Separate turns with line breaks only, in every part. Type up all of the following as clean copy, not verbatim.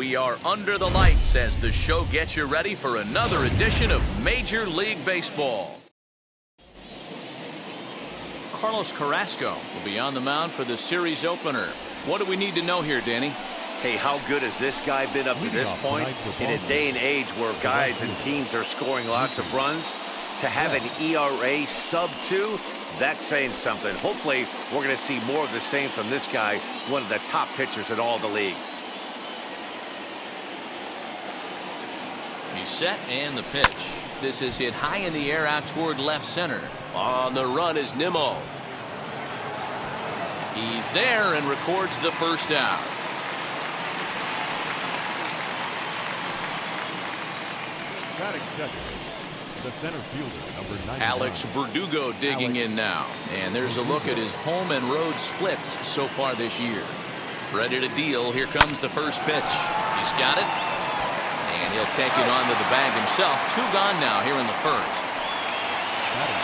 We are under the lights as the show gets you ready for another edition of Major League Baseball. Carlos Carrasco will be on the mound for the series opener. What do we need to know here, Danny?
Hey, how good has this guy been up to this point? In a day and age where guys and teams are scoring lots of runs, to have an ERA sub-2, that's saying something. Hopefully, we're going to see more of the same from this guy, one of the top pitchers in all the league.
He's set and the pitch. This is hit high in the air out toward left center. On the run is Nimmo. He's there and records the first out.
Batting second, the center fielder, number 99.
Alex Verdugo digging in now. And there's a look at his home and road splits so far this year. Ready to deal. Here comes the first pitch. He's got it. And he'll take it onto the bag himself. 2 gone now here in the first.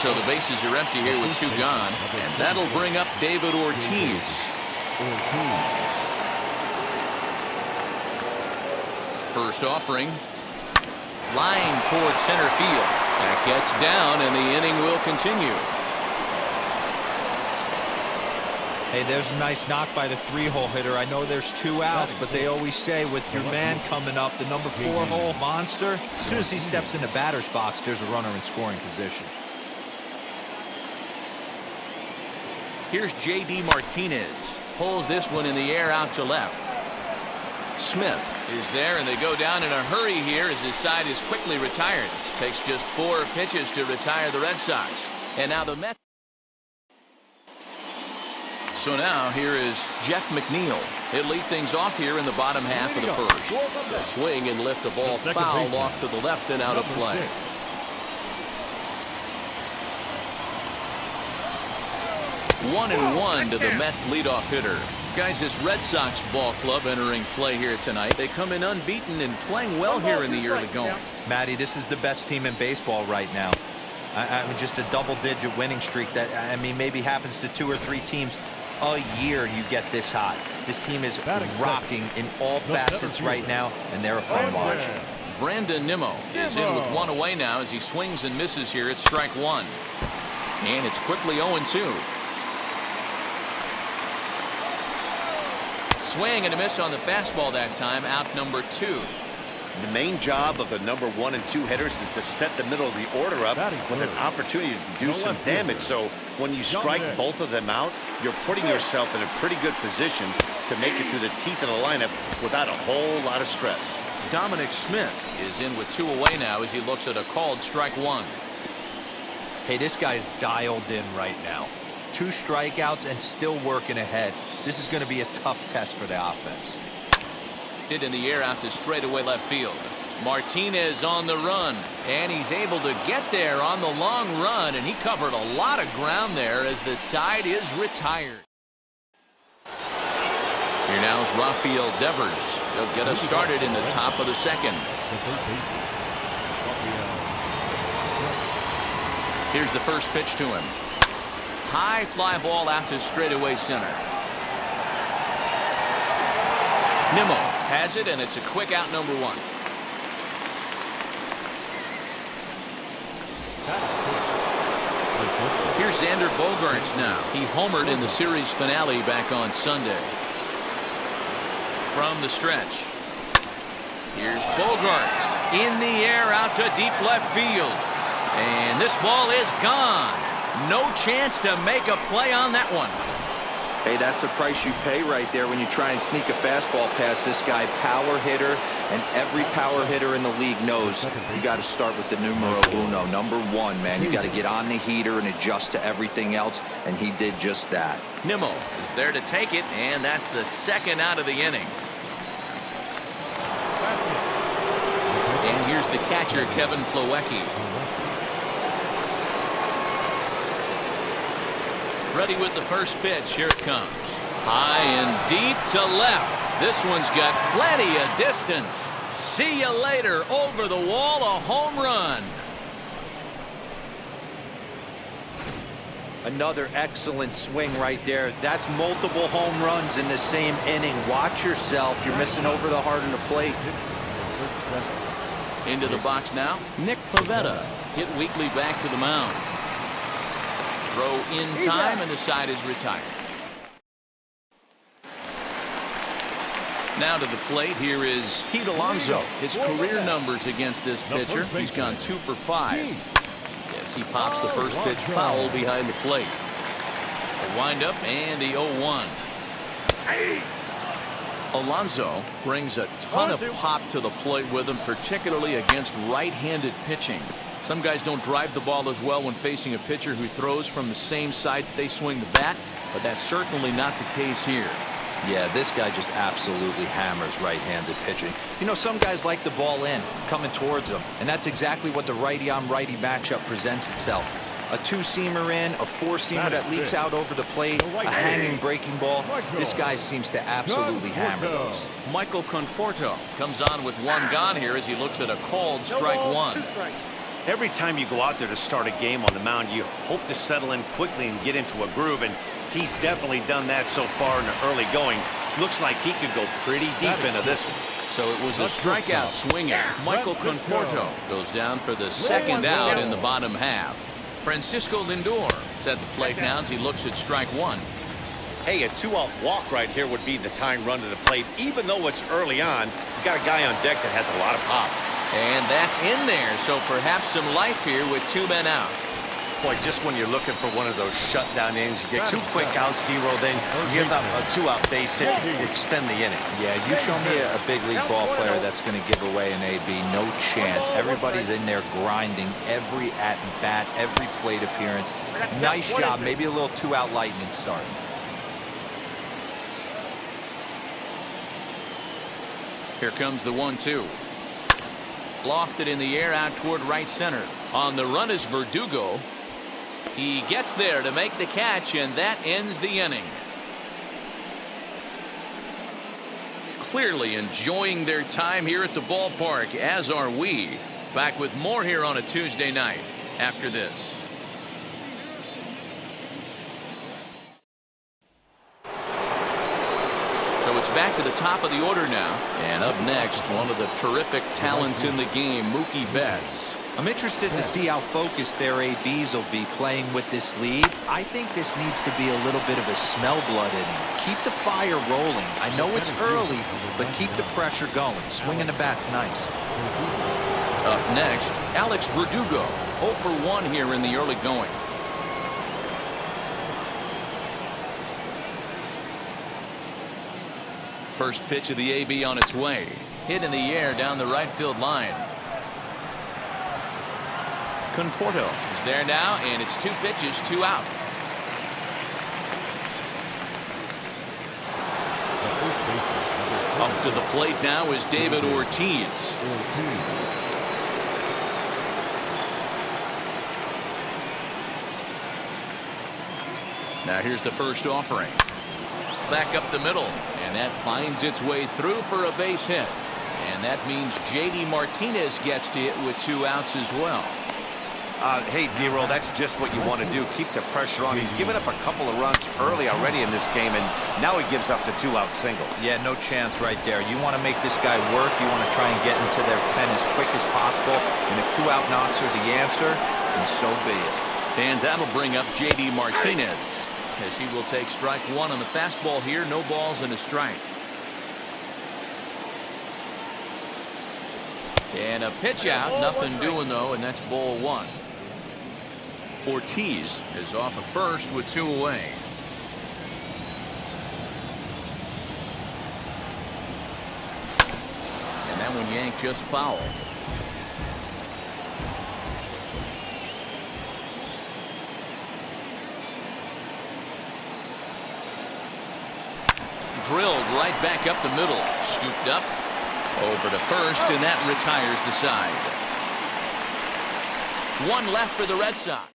So the bases are empty here with 2 gone. And that'll bring up David Ortiz. First offering. Line towards center field. That gets down and the inning will continue.
Hey, there's a nice knock by the 3-hole hitter. I know there's 2 outs, but they always say with your man coming up, the number 4-hole monster, as soon as he steps in the batter's box, there's a runner in scoring position.
Here's J.D. Martinez. Pulls this one in the air out to left. Smith is there, and they go down in a hurry here as his side is quickly retired. Takes just 4 pitches to retire the Red Sox. And now the Mets. So now here is Jeff McNeil. He'll lead things off here in the bottom half of the first. The swing and lift the ball foul off to the left and out of play. One and one to the Mets leadoff hitter. Guys, this Red Sox ball club entering play here tonight. They come in unbeaten and playing well here in the early going.
Matty, this is the best team in baseball right now. I mean, just a double-digit winning streak that, I mean, maybe happens to 2 or 3 teams a year you get this hot. This team is rocking in all facets right now, and they're a fun watch.
Brandon Nimmo is in with 1 away now as he swings and misses here at strike 1. And it's quickly 0-2. Swing and a miss on the fastball that time, out number 2.
The main job of the number 1 and 2 hitters is to set the middle of the order up with an opportunity to do some damage. So when you strike both of them out, you're putting yourself in a pretty good position to make it through the teeth of the lineup without a whole lot of stress.
Dominic Smith is in with 2 away now as he looks at a called strike 1.
Hey, this guy's dialed in right now. 2 strikeouts and still working ahead. This is going to be a tough test for the offense.
Hit in the air out to straightaway left field. Martinez on the run, and he's able to get there on the long run, and he covered a lot of ground there as the side is retired. Here now is Rafael Devers. He'll get us started in the top of the second. Here's the first pitch to him. High fly ball out to straightaway center. Nimmo has it, and it's a quick out, number 1. Here's Xander Bogaerts now. He homered in the series finale back on Sunday. From the stretch. Here's Bogaerts in the air out to deep left field. And this ball is gone. No chance to make a play on that one.
Hey, that's the price you pay right there when you try and sneak a fastball past this guy. Power hitter, and every power hitter in the league knows you got to start with the numero uno, number 1, man. You got to get on the heater and adjust to everything else, and he did just that.
Nimmo is there to take it, and that's the second out of the inning. And here's the catcher, Kevin Plawecki. Ready with the first pitch. Here it comes. High and deep to left. This one's got plenty of distance. See you later. Over the wall, a home run.
Another excellent swing right there. That's multiple home runs in the same inning. Watch yourself. You're missing over the heart of the plate.
Into the box now, Nick Pivetta. Hit weakly back to the mound. Throw in time, and the side is retired. Now to the plate, here is Pete Alonso. His career numbers against this pitcher, he's gone 2 for 5. Yes, he pops the first pitch foul behind the plate. A windup and the 0-1. Alonso brings a ton of pop to the plate with him, particularly against right-handed pitching. Some guys don't drive the ball as well when facing a pitcher who throws from the same side that they swing the bat, but that's certainly not the case here.
Yeah, this guy just absolutely hammers right-handed pitching. You know, some guys like the ball in, coming towards them, and that's exactly what the righty-on-righty matchup presents itself. A two-seamer in, a four-seamer that leaks out over the plate, a hanging breaking ball. This guy seems to absolutely hammer those.
Michael Conforto comes on with one gone here as he looks at a called strike one.
Every time you go out there to start a game on the mound, you hope to settle in quickly and get into a groove, and he's definitely done that so far in the early going. Looks like he could go pretty deep into this one.
So it was a strikeout swinging. Michael Conforto goes down for the second out in the bottom half. Francisco Lindor is at the plate now as he looks at strike one.
Hey, a 2-out walk right here would be the tying run to the plate. Even though it's early on, you got a guy on deck that has a lot of pop.
And that's in there, so perhaps some life here with 2 men out.
Boy, just when you're looking for one of those shutdown innings, you get 2 quick outs, D-Roll, then you give up a 2-out base hit, you extend the inning.
Yeah, you show me a big league ball player that's going to give away an AB, no chance. Everybody's in there grinding every at-bat, every plate appearance. Nice job, maybe a little 2-out lightning start.
Here comes the 1-2. Lofted in the air out toward right center. On the run is Verdugo. He gets there to make the catch, and that ends the inning. Clearly enjoying their time here at the ballpark, as are we. Back with more here on a Tuesday night after this. So it's back to the top of the order now. And up next, one of the terrific talents in the game, Mookie Betts.
I'm interested to see how focused their ABs will be playing with this lead. I think this needs to be a little bit of a smell blood inning. Keep the fire rolling. I know it's early, but keep the pressure going. Swinging the bat's nice.
Up next, Alex Verdugo, 0 for 1 here in the early going. First pitch of the AB on its way. Hit in the air down the right field line. Conforto is there now, and it's 2 pitches, 2 out. Up to the plate now is David Ortiz. Now here's the first offering. Back up the middle, and that finds its way through for a base hit. And that means J.D. Martinez gets to it with 2 outs as well.
Hey, D-Roll, that's just what you want to do. Keep the pressure on. He's given up a couple of runs early already in this game, and now he gives up the 2-out single.
Yeah, no chance right there. You want to make this guy work. You want to try and get into their pen as quick as possible. And if 2-out knocks are the answer, then so be it.
And that'll bring up J.D. Martinez, as he will take strike 1 on the fastball here. No balls and a strike. And a pitch out. Nothing doing, though, and that's ball 1. Ortiz is off of first with 2 away. And that one yanked just foul. Drilled right back up the middle. Scooped up over to first, and that retires the side. 1 left for the Red Sox.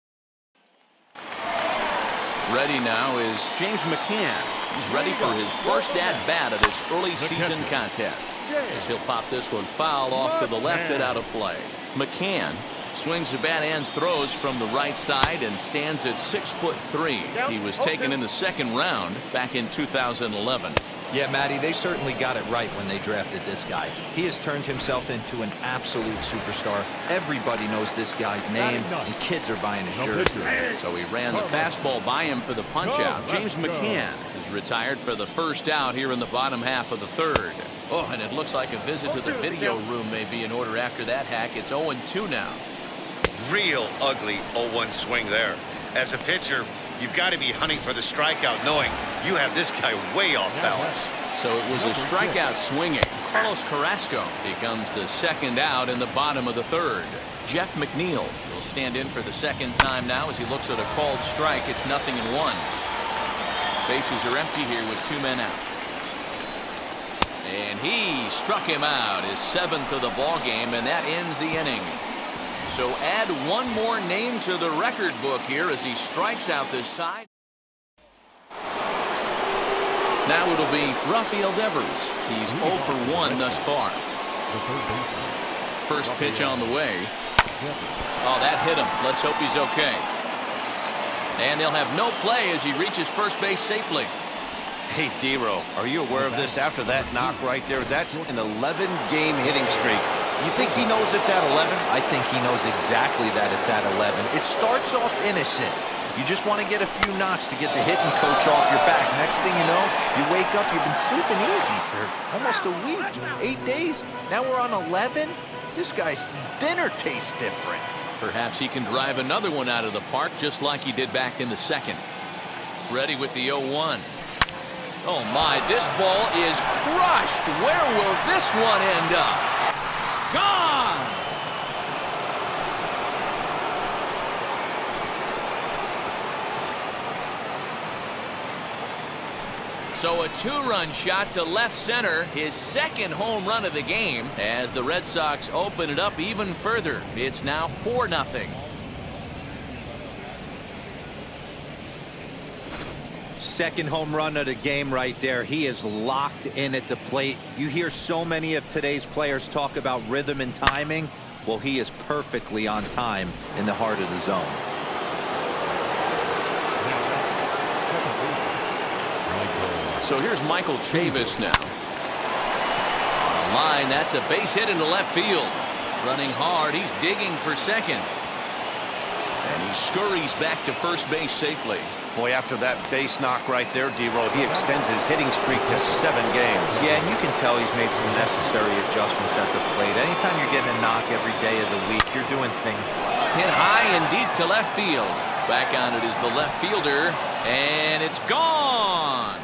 Ready now is James McCann. He's ready for his first at-bat of this early season contest, as he'll pop this one foul off to the left and out of play. McCann Swings the bat and throws from the right side and stands at 6'3". He was taken in the second round back in 2011.
Yeah, Matty, they certainly got it right when they drafted this guy. He has turned himself into an absolute superstar. Everybody knows this guy's name, and kids are buying his jerseys.
So he ran the fastball by him for the punch-out. James McCann is retired for the first out here in the bottom half of the third. Oh, and it looks like a visit to the video room may be in order after that hack. It's 0-2 now.
Real ugly 0-1 swing there. As a pitcher, you've got to be hunting for the strikeout, knowing you have this guy way off balance.
So it was a strikeout swinging. Carlos Carrasco becomes the second out in the bottom of the third. Jeff McNeil will stand in for the second time now as he looks at a called strike. It's 0-1. Bases are empty here with 2 men out. And he struck him out, his 7th of the ball game, and that ends the inning. So add one more name to the record book here as he strikes out this side. Now it'll be Rafael Devers. He's 0 for 1 thus far. First pitch on the way. Oh, that hit him. Let's hope he's okay. And they'll have no play as he reaches first base safely.
Hey, D-Row, are you aware of this after that knock right there? That's an 11-game hitting streak. You think he knows it's at 11?
I think he knows exactly that it's at 11. It starts off innocent. You just want to get a few knocks to get the hitting coach off your back. Next thing you know, you wake up, you've been sleeping easy for almost a week, 8 days. Now we're on 11. This guy's dinner tastes different.
Perhaps he can drive another one out of the park just like he did back in the second. Ready with the 0-1. Oh my, this ball is crushed. Where will this one end up? Gone! So a 2-run shot to left center, his second home run of the game, as the Red Sox open it up even further. It's now 4-0.
Second home run of the game right there. He is locked in at the plate. You hear so many of today's players talk about rhythm and timing. Well, he is perfectly on time in the heart of the zone.
So here's Michael Chavis now. On the line, that's a base hit into left field. Running hard, he's digging for second. And he scurries back to first base safely.
Boy, after that base knock right there, D-Row, he extends his hitting streak to 7 games.
Yeah, and you can tell he's made some necessary adjustments at the plate. Anytime you're getting a knock every day of the week, you're doing things right.
Hit high and deep to left field. Back on it is the left fielder, and it's gone.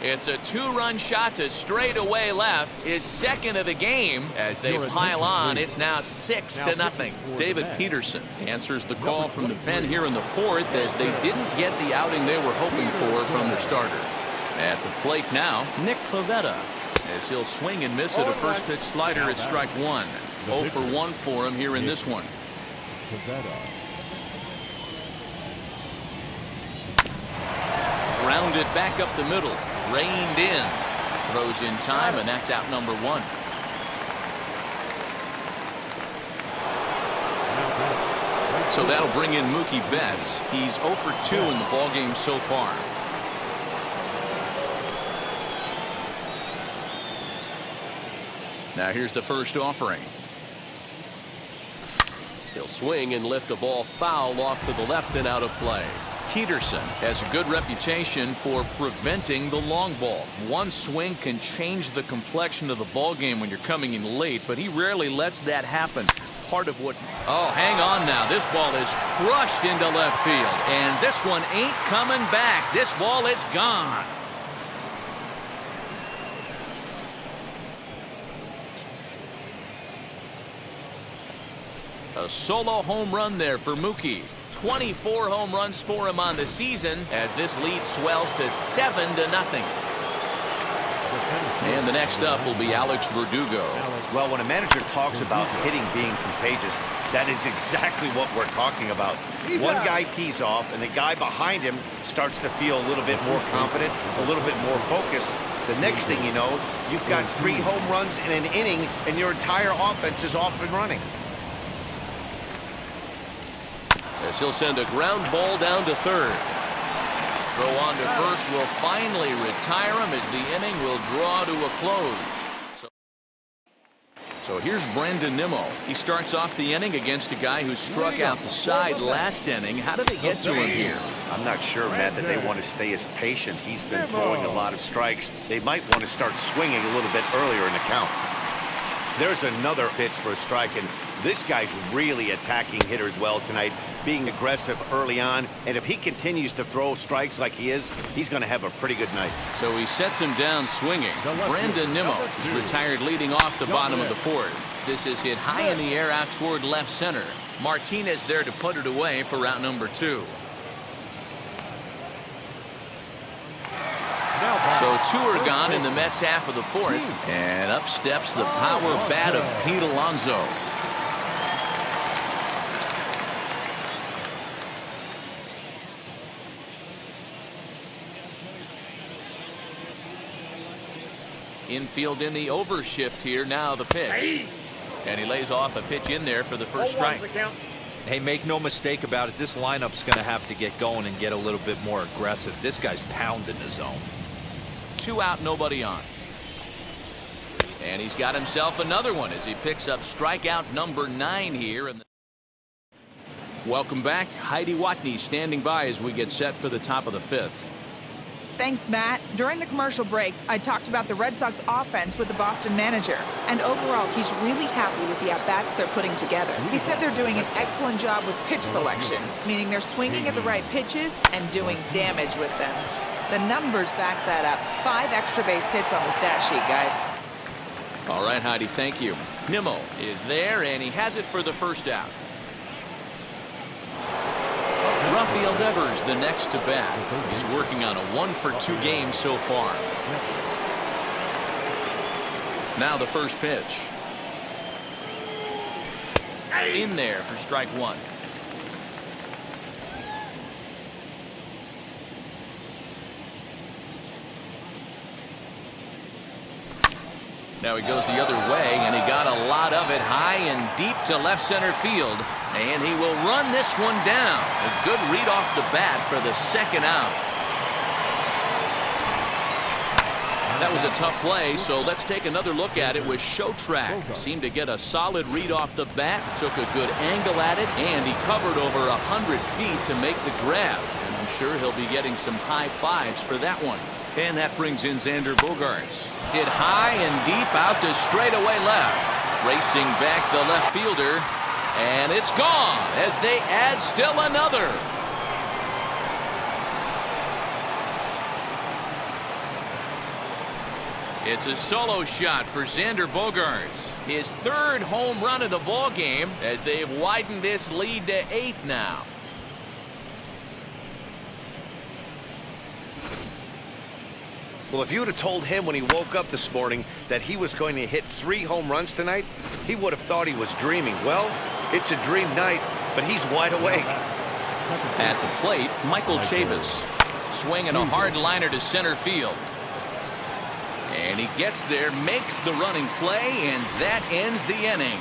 It's a 2-run shot to straightaway left, his second of the game. As they pile on, it's now 6-0. David Peterson answers the call from the pen here in the fourth as they didn't get the outing they were hoping for from their starter. At the plate now, Nick Pivetta, as he'll swing and miss at a first pitch slider at strike 1. 0 for 1 for him here in this one. Grounded back up the middle. Reined in. Throws in time, and that's out number 1. So that'll bring in Mookie Betts. He's 0 for 2 in the ballgame so far. Now here's the first offering. He'll swing and lift a ball foul off to the left and out of play. Peterson has a good reputation for preventing the long ball. One swing can change the complexion of the ball game when you're coming in late, but he rarely lets that happen. Part of what... Oh, hang on now. This ball is crushed into left field, and this one ain't coming back. This ball is gone. A solo home run there for Mookie. 24 home runs for him on the season as this lead swells to 7-0. And the next up will be Alex Verdugo.
Well, when a manager talks about hitting being contagious, that is exactly what we're talking about. One guy tees off, and the guy behind him starts to feel a little bit more confident, a little bit more focused. The next thing you know, you've got 3 home runs in an inning, and your entire offense is off and running.
As he'll send a ground ball down to third. Throw on to first will finally retire him as the inning will draw to a close. So here's Brandon Nimmo. He starts off the inning against a guy who struck out the side last inning. How did they get to him here?
I'm not sure, Matt, that they want to stay as patient. He's been throwing a lot of strikes. They might want to start swinging a little bit earlier in the count. There's another pitch for a strike, and this guy's really attacking hitters well tonight, being aggressive early on. And if he continues to throw strikes like he is, he's going to have a pretty good night.
So he sets him down swinging. Brandon Nimmo is retired leading off the bottom of the fourth. This is hit high in the air out toward left center. Martinez there to put it away for route number 2. So 2 are gone in the Mets half of the fourth. And up steps the power bat of Pete Alonso. Infield in the overshift here. Now the pitch. And he lays off a pitch in there for the first strike.
Hey, make no mistake about it. This lineup's going to have to get going and get a little bit more aggressive. This guy's pounding the zone.
2 out, nobody on. And he's got himself another one as he picks up strikeout number 9 here. Welcome back. Heidi Watney standing by as we get set for the top of the 5th.
Thanks, Matt. During the commercial break, I talked about the Red Sox offense with the Boston manager. And overall, he's really happy with the at-bats they're putting together. He said they're doing an excellent job with pitch selection, meaning they're swinging at the right pitches and doing damage with them. The numbers back that up. 5 extra base hits on the stat sheet, guys.
All right, Heidi, thank you. Nimmo is there, and he has it for the first out. Rafael Devers, the next to bat. He's working on a 1-for-2 game so far. Now the first pitch. In there for strike 1. Now he goes the other way, and he got a lot of it high and deep to left center field. And he will run this one down. A good read off the bat for the second out. That was a tough play, so let's take another look at it with Show Track. Seemed to get a solid read off the bat, took a good angle at it, and he covered over 100 feet to make the grab. And I'm sure he'll be getting some high fives for that one. And that brings in Xander Bogaerts. Hit high and deep out to straightaway left. Racing back the left fielder. And it's gone as they add still another. It's a solo shot for Xander Bogaerts. His 3rd home run of the ball game as they've widened this lead to 8 now.
Well, if you would have told him when he woke up this morning that he was going to hit 3 home runs tonight, he would have thought he was dreaming. Well, it's a dream night, but he's wide awake.
At the plate, Michael Chavis. Swinging a hard liner to center field. And he gets there, makes the running play, and that ends the inning.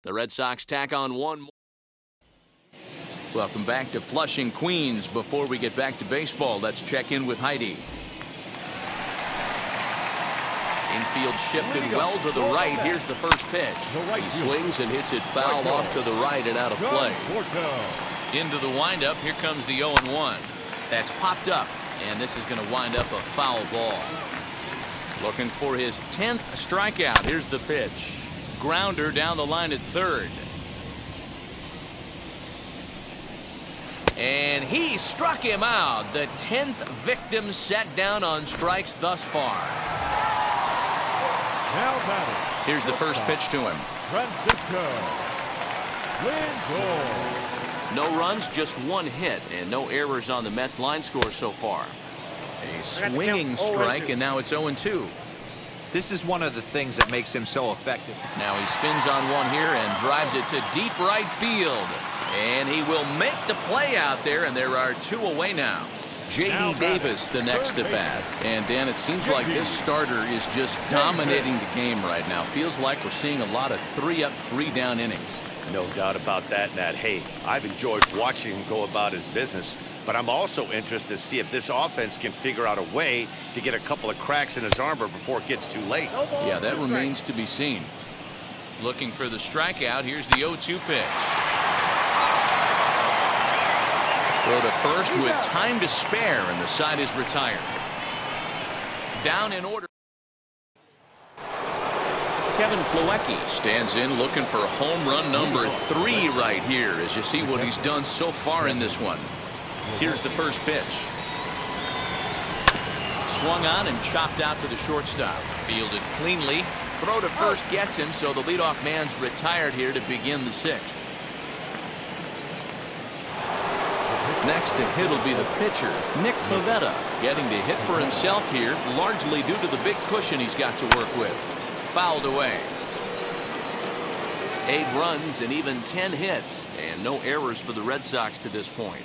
The Red Sox tack on one more. Welcome back to Flushing, Queens. Before we get back to baseball, let's check in with Heidi. Infield shifted well to the right. Here's the first pitch. He swings and hits it foul off to the right and out of play. Into the windup. Here comes the 0-1. That's popped up, and this is going to wind up a foul ball. Looking for his 10th strikeout. Here's the pitch. Grounder down the line at third. And he struck him out. The 10th victim set down on strikes thus far. Here's the first pitch to him.
Francisco Lindor.
No runs, just 1 hit, and no errors on the Mets line score so far. A swinging strike, and now it's 0-2.
This is one of the things that makes him so effective.
Now he spins on one here and drives it to deep right field. And he will make the play out there, and there are 2 away now. J.D. Davis, the next at bat. And, Dan, it seems like this starter is just dominating the game right now. Feels like we're seeing a lot of 3-up, 3-down innings.
No doubt about that, Nat. Hey, I've enjoyed watching him go about his business, but I'm also interested to see if this offense can figure out a way to get a couple of cracks in his armor before it gets too late.
Yeah, that remains to be seen. Looking for the strikeout. Here's the 0-2 pitch. Throw to first with time to spare, and the side is retired. Down in order. Kevin Plawecki stands in looking for home run number 3 right here, as you see what he's done so far in this one. Here's the first pitch. Swung on and chopped out to the shortstop. Fielded cleanly. Throw to first gets him, so the leadoff man's retired here to begin the 6th. Next to hit will be the pitcher, Nick Pivetta, getting to hit for himself here, largely due to the big cushion he's got to work with. Fouled away. 8 runs and even 10 hits, and no errors for the Red Sox to this point.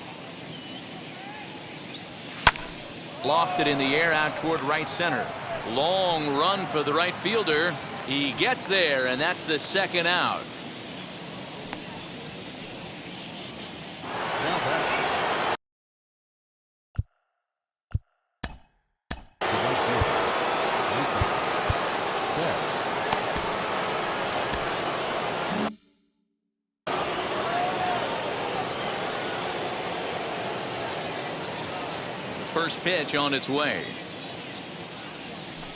Lofted in the air out toward right center. Long run for the right fielder. He gets there, and that's the 2nd out. First pitch on its way.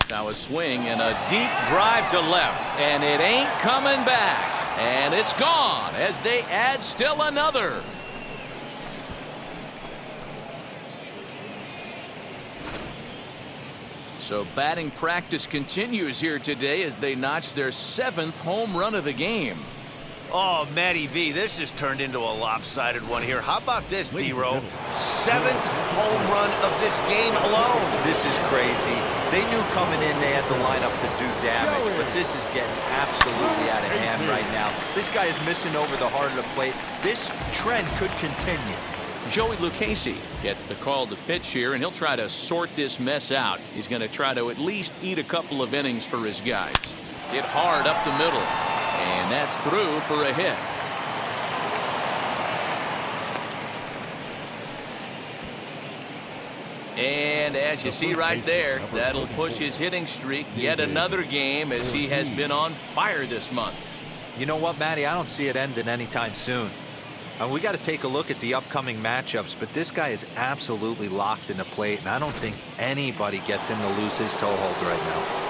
Now a swing and a deep drive to left, and it ain't coming back, and it's gone as they add still another. So batting practice continues here today as they notch their 7th home run of the game.
Oh, Matty V, this has turned into a lopsided one here. How about this, D-Row? 7th home run of this game alone.
This is crazy. They knew coming in they had the lineup to do damage, but this is getting absolutely out of hand right now. This guy is missing over the heart of the plate. This trend could continue.
Joey Lucchesi gets the call to pitch here, and he'll try to sort this mess out. He's going to try to at least eat a couple of innings for his guys. Hit hard up the middle. And that's through for a hit. And as you see right there, that'll push his hitting streak yet another game as he has been on fire this month.
You know what, Matty? I don't see it ending anytime soon. We got to take a look at the upcoming matchups, but this guy is absolutely locked in the plate, and I don't think anybody gets him to lose his toehold right now.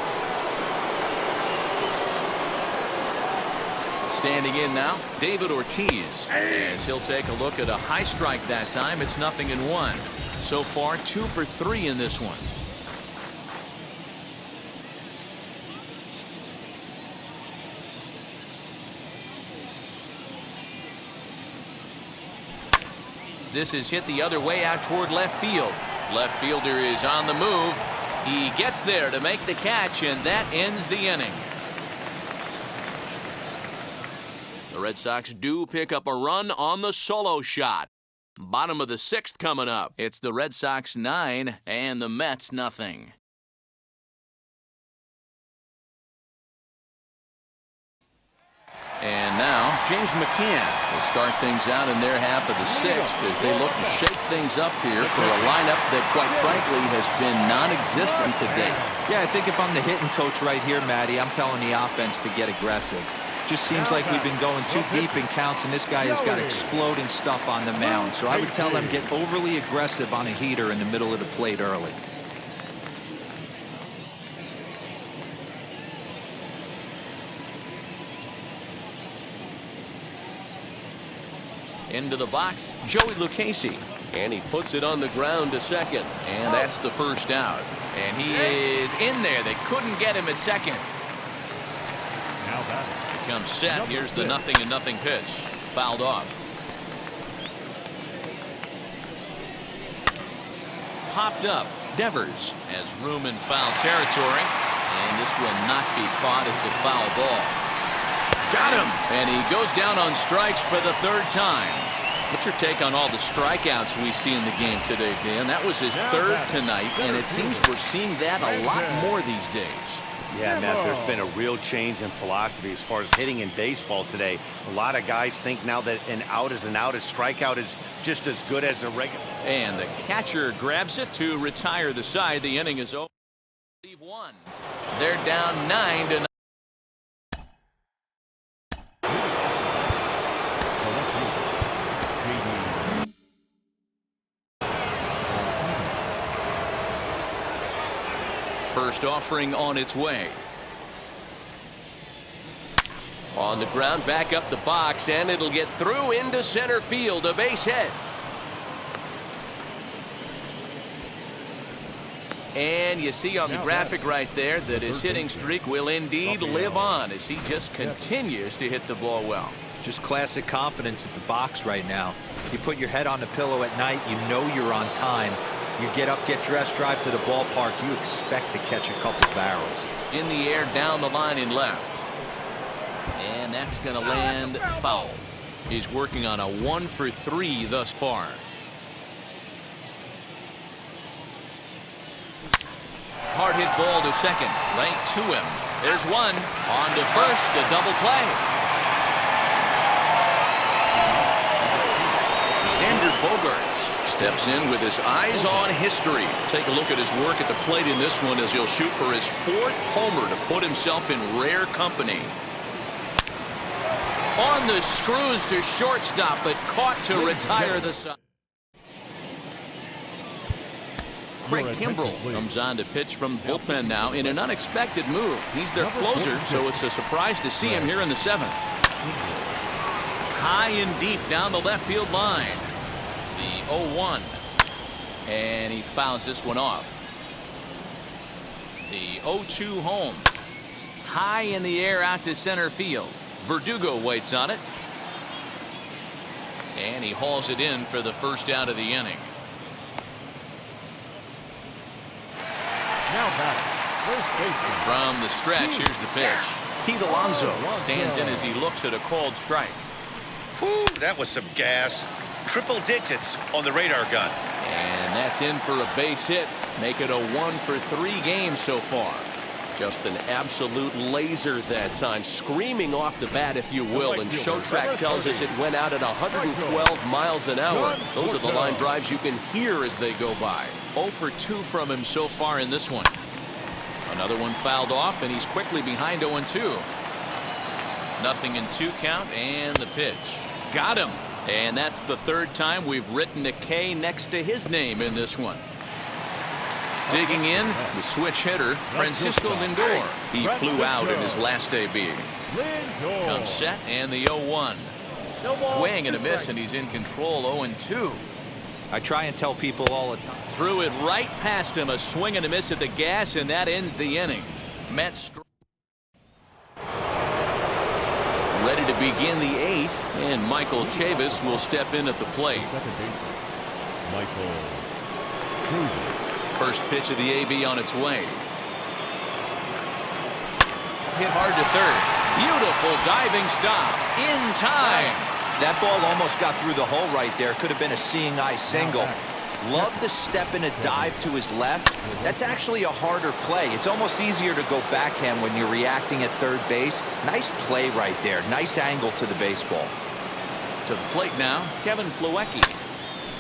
Standing in now, David Ortiz, as he'll take a look at a high strike that time. It's 0-1. So far, 2 for 3 in this one. This is hit the other way out toward left field. Left fielder is on the move. He gets there to make the catch, and that ends the inning. The Red Sox do pick up a run on the solo shot. Bottom of the 6th coming up. It's the Red Sox 9 and the Mets nothing. And now James McCann will start things out in their half of the 6th as they look to shake things up here for a lineup that quite frankly has been non-existent today.
Yeah, I think if I'm the hitting coach right here, Matty, I'm telling the offense to get aggressive. Just seems like we've been going too deep in counts, and this guy has got exploding stuff on the mound. So I would tell them get overly aggressive on a heater in the middle of the plate early.
Into the box, Joey Lucchesi, and he puts it on the ground to second, and that's the 1st out. And he is in there. They couldn't get him at second.
Now batting.
Comes set. Here's the 0-0 pitch. Fouled off. Popped up. Devers has room in foul territory, and this will not be caught. It's a foul ball. Got him, and he goes down on strikes for the third time. What's your take on all the strikeouts we see in the game today, Dan? That was his third tonight, and it seems we're seeing that a lot more these days.
Yeah, Matt, there's been a real change in philosophy as far as hitting in baseball today. A lot of guys think now that an out is an out, a strikeout is just as good as a regular.
And the catcher grabs it to retire the side. The inning is over. Leave one. They're down 9-9. First offering on its way. On the ground, back up the box, and it'll get through into center field. A base hit. And you see on the graphic right there that his hitting streak will indeed live on as he just continues to hit the ball well.
Just classic confidence at the box right now. You put your head on the pillow at night, you know you're on time. You get up, get dressed, drive to the ballpark, you expect to catch a couple barrels.
In the air, down the line and left. And that's going to land foul. He's working on a 1 for 3 thus far. Hard hit ball to second, right to him. There's one. On to first, a double play. Xander Bogaerts steps in with his eyes on history. Take a look at his work at the plate in this one as he'll shoot for his 4th homer to put himself in rare company. On the screws to shortstop, but caught to retire the side. Craig Kimbrell comes on to pitch from the bullpen now in an unexpected move. He's their closer, so it's a surprise to see him here in the 7th. High and deep down the left field line. The 0-1. And he fouls this one off. The 0-2 home. High in the air out to center field. Verdugo waits on it. And he hauls it in for the first out of the inning.
Now batting, first baseman.
From the stretch, here's the pitch. Pete Alonso stands in as he looks at a called strike.
Whew, that was some gas. Triple digits on the radar gun.
And that's in for a base hit. Make it a 1 for 3 games so far. Just an absolute laser that time, screaming off the bat, if you will. And Showtrack tells us it went out at 112 miles an hour. Those are the line drives you can hear as they go by. 0 for 2 from him so far in this one. Another one fouled off, and he's quickly behind 0-2. Nothing in 2 count, and the pitch. Got him. And that's the 3rd time we've written a K next to his name in this one. Digging in, the switch hitter, Francisco Lindor. He flew out in his last AB. Comes set, and the 0-1. Swing and a miss, and he's in control. 0-2.
I try and tell people all the time.
Threw it right past him, a swing and a miss at the gas, and that ends the inning. Mets ready to begin the 8th, and Michael Chavis will step in at the plate.
Second baseman, Michael Chavis.
First pitch of the AB on its way. Hit hard to third. Beautiful diving stop in time.
That ball almost got through the hole right there. Could have been a seeing eye single. Love to step in a dive to his left. That's actually a harder play. It's almost easier to go backhand when you're reacting at third base. Nice play right there. Nice angle to the baseball.
To the plate now, Kevin Plawecki.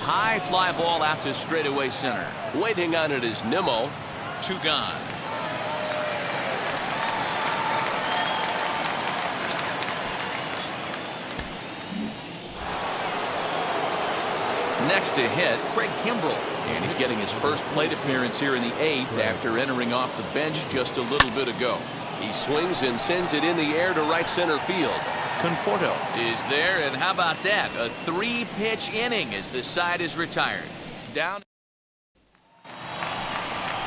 High fly ball out to straightaway center. Waiting on it is Nimmo. 2 gone. Next to hit, Craig Kimbrell. And he's getting his first plate appearance here in the 8th after entering off the bench just a little bit ago. He swings and sends it in the air to right center field. Conforto is there, and how about that? A 3-pitch inning as the side is retired. Down.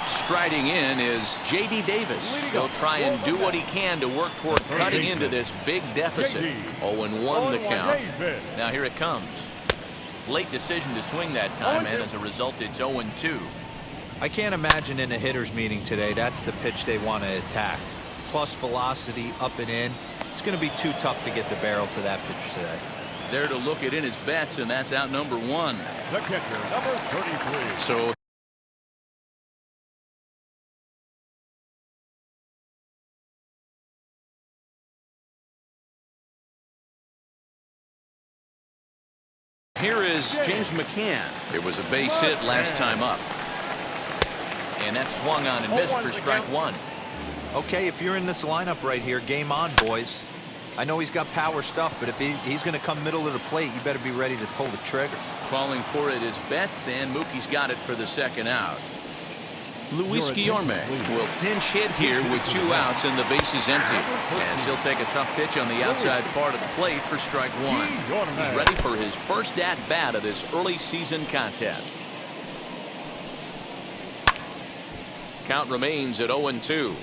Striding in is J.D. Davis. He'll try and do what he can to work toward cutting into this big deficit. 0-1 the count. Now here it comes. Late decision to swing that time, and as a result, it's 0-2.
I can't imagine in a hitter's meeting today that's the pitch they want to attack. Plus velocity up and in. It's going to be too tough to get the barrel to that pitch today.
There to look it in his bets, and that's out number 1.
The catcher, number 33.
So here is James McCann. It was a base hit last time up. And that swung on and missed for strike 1.
Okay, if you're in this lineup right here, game on, boys. I know he's got power stuff, but if he's going to come middle of the plate, you better be ready to pull the trigger.
Calling for it is Betts, and Mookie's got it for the second out. Luis Guillorme will pinch hit here with 2 outs and the base is empty. As he'll take a tough pitch on the outside part of the plate for strike 1. He's ready for his first at-bat of this early season contest. Count remains at 0-2.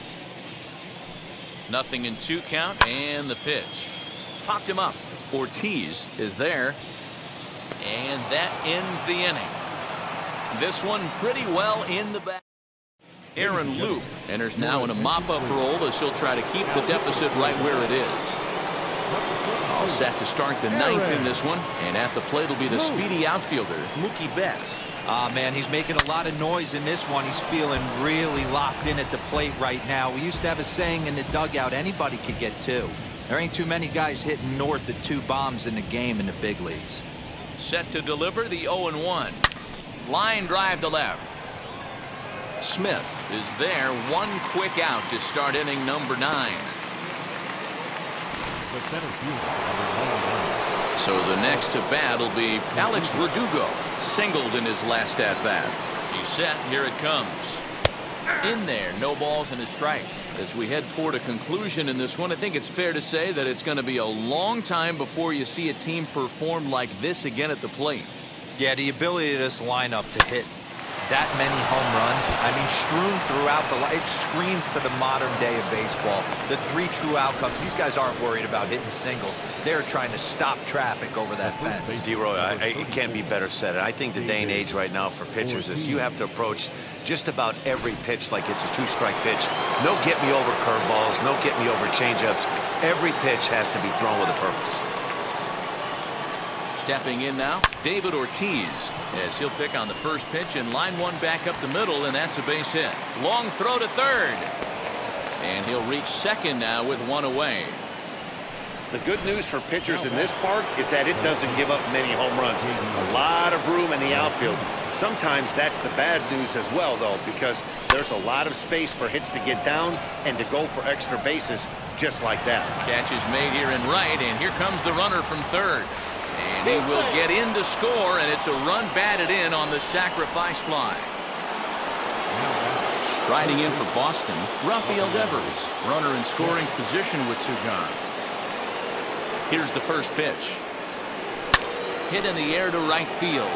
0-2 count, and the pitch. Popped him up. Ortiz is there. And that ends the inning. This one pretty well in the back. Aaron Loop enters now in a mop-up role as he'll try to keep the deficit right where it is. All set to start the 9th in this one, and at the plate will be the speedy outfielder, Mookie Betts.
Man, he's making a lot of noise in this one. He's feeling really locked in at the plate right now. We used to have a saying in the dugout, anybody could get 2. There ain't too many guys hitting north of 2 bombs in the game in the big leagues.
Set to deliver the 0-1. Line drive to left. Smith is there. 1 quick out to start inning number 9.
The center fielder, number 99.
So the next to bat will be Alex Verdugo. Singled in his last at bat. He's set. Here it comes. In there. No balls and a strike. As we head toward a conclusion in this one, I think it's fair to say that it's going to be a long time before you see a team perform like this again at the plate.
Yeah, the ability of this lineup to hit that many home runs, I mean, strewn throughout it screams to the modern day of baseball. The 3 true outcomes. These guys aren't worried about hitting singles. They're trying to stop traffic over that fence.
D-Roy, it can't be better said. I think the day and age right now for pitchers is you have to approach just about every pitch like it's a 2-strike pitch. No get-me-over curveballs, no get-me-over changeups. Every pitch has to be thrown with a purpose.
Stepping in now, David Ortiz, as he'll pick on the first pitch and line 1 back up the middle, and that's a base hit. Long throw to third. And he'll reach second now with 1 away.
The good news for pitchers in this park is that it doesn't give up many home runs. A lot of room in the outfield. Sometimes that's the bad news as well, though, because there's a lot of space for hits to get down and to go for extra bases just like that.
Catch is made here in right, and here comes the runner from third. And he will get in to score, and it's a run batted in on the sacrifice fly. Striding in for Boston, Rafael Devers, runner in scoring position with 2 gone. Here's the first pitch. Hit in the air to right field.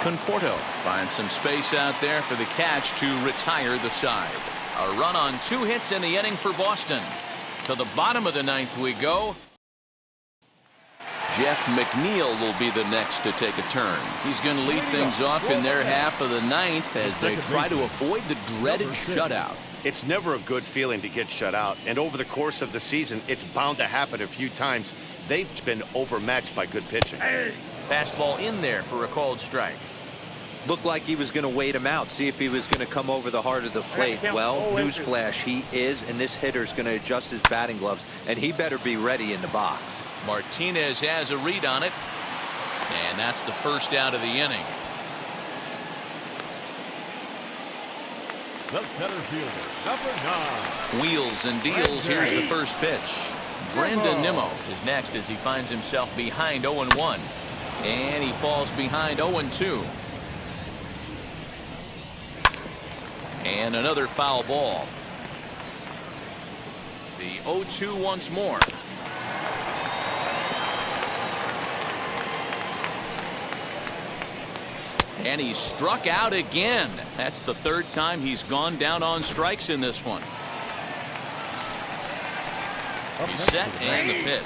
Conforto finds some space out there for the catch to retire the side. A run on 2 hits in the inning for Boston. To the bottom of the 9th we go. Jeff McNeil will be the next to take a turn. He's going to lead things off in their half of the 9th as they try to avoid the dreaded shutout.
It's never a good feeling to get shut out, and over the course of the season, it's bound to happen a few times. They've been overmatched by good pitching.
Fastball in there for a called strike.
Looked like he was going to wait him out, see if he was going to come over the heart of the plate. Well, newsflash, he is, and this hitter's going to adjust his batting gloves, and he better be ready in the box.
Martinez has a read on it, and that's the first out of the inning.
The center fielder, number 9.
Wheels and deals. Here's the first pitch. Brandon Nimmo is next as he finds himself behind 0-1. And he falls behind 0-2. And another foul ball. The 0-2 once more. And he struck out again. That's the 3rd time he's gone down on strikes in this one. He's set and the pitch.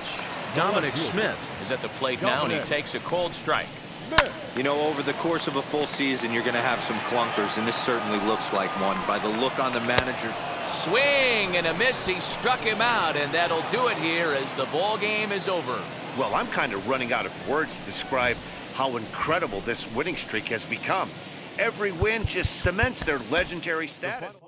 Dominic Smith is at the plate now, and he takes a cold strike.
Smith.
You know, over the course of a full season, you're going to have some clunkers, and this certainly looks like one by the look on the manager's.
Swing and a miss. He struck him out, and that'll do it here as the ball game is over.
Well, I'm kind of running out of words to describe how incredible this winning streak has become. Every win just cements their legendary status.